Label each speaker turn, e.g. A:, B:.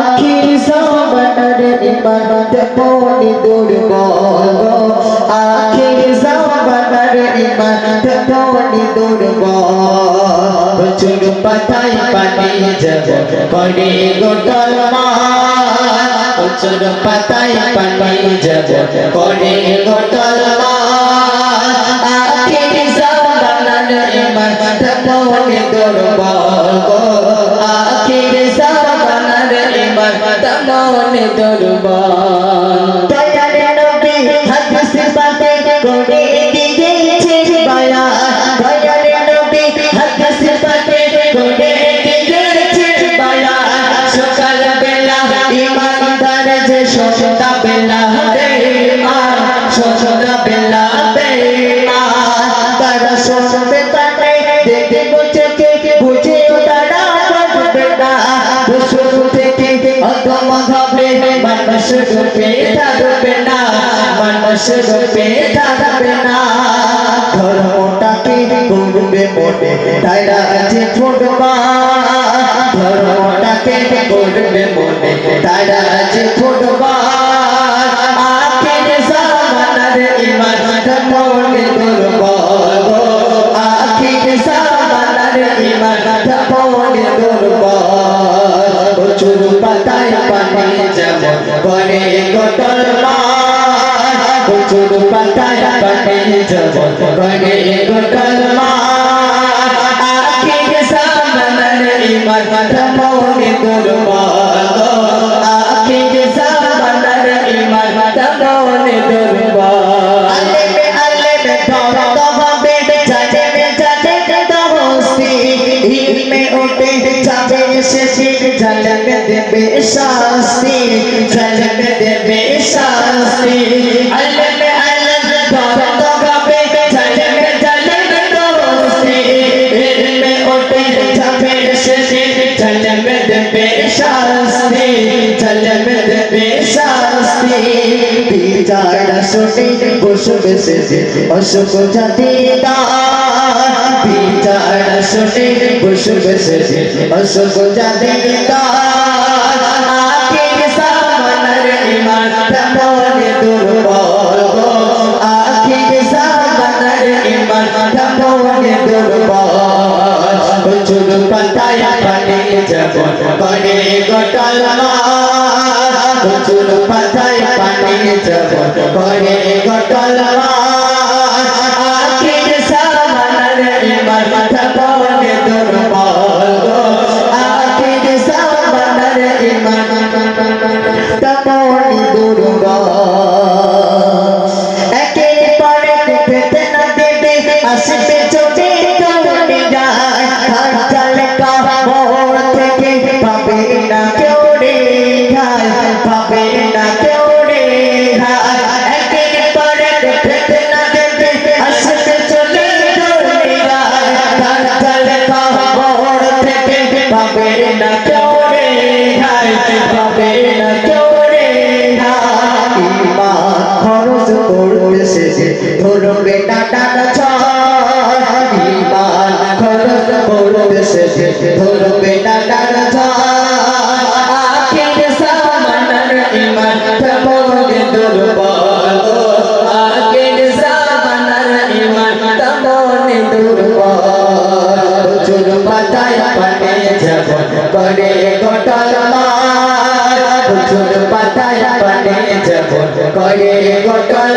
A: আখির জামানার ইমানত মনি দুর্বল আখির জামানার ইমানত মনি দুর্বল চুর পাতায় পানি যাব করে গোটল চুর পাতায় পানি যাব করে গোটল আখির জামানার ইমানত মনি দুর্বল আখির জামানার ইমানত মনি দুর্বল দয়ার নবী হাদিস পাকে করে দিয়েছে বায়ান দয়ার নবী হাদিস পাকে করে দিয়েছে বায়ান সকাল বেলা ইমানদার যে সন্ধ্যা বেলা বেঈমান সন্ধ্যা বেলা বেঈমান তারা শুনবে কানে দেখে বুঝে বুঝে তারা করবে না বুঝুন থেকে অগম হবে মানুষ রূপে থাকবে না মানুষ রূপে থাকবে না ধর্মটাকে করবে মনে তারা যে ফুটবল ধর্মটাকে করবে মনে তারা যে ফুটবল আখির জামানার ইমানত মনে দুর্বল আখির জামানার ইমানত মনে দুর্বল চুর পাতায় পানি যেমন করে গোটল চুর পাতায় পানি যেমন করে গোটল আখির জামানার ইমানত মনে দুর্বল আখির জামানার ইমানত মনে দুর্বল আলেমে আলেমে ধরত হবে জানেমে জানেমে দোস্তি ইলমে উঠে যাবে শেষে জালেমে দেবে শাস্তি জালেমে দেবে শাস্তি আলেমে আলেমে ধরত হবে জানেমে জানেমে দোস্তি ইলমে উঠে যাবে শেষে জালেমে দেবে শাস্তি জালেমে দেবে শাস্তি বিচার শুনে বসবে শেষে অশোক জাতিদার বিচার শুনে বসবে শেষে অশোক জাতিদার আখির জামানার ইমানত মনে দুর্বল আখির জামানার ইমানত মনে দুর্বল চুর পাতায় পানি যেমন করে গোটল চুর পাতায় পানি যেমন করে গোটল আখির জামানার ইমানত মনে দুর্বল আখির জামানার ইমানত মনে দুর্বল একের পর এক ফিতনা দেবে আসবে চোখে কামড়ে যায় হাত জালে কামড় থেকে পাবে না কেউ রেহাই পাবে না কেউ রেহাই একের পর এক ফিতনা দেবে আসবে চোখে কামড়ে যায় হাত জালে কামড় থেকে পাবে না কেউ রেহাই পাবে না কেউ রেহাই ঈমান খরচ করবে শেষে ধরবে টাটার ঝড় ঈমান খরচ করবে শেষে ধরবে টাটার ঝড় আখির জামানার ইমানত মনে দুর্বল আখির জামানার ইমানত মনে দুর্বল চুর পাতায় পানি যেমন করে গোটল চুর পাতায় পানি যেমন করে গোটল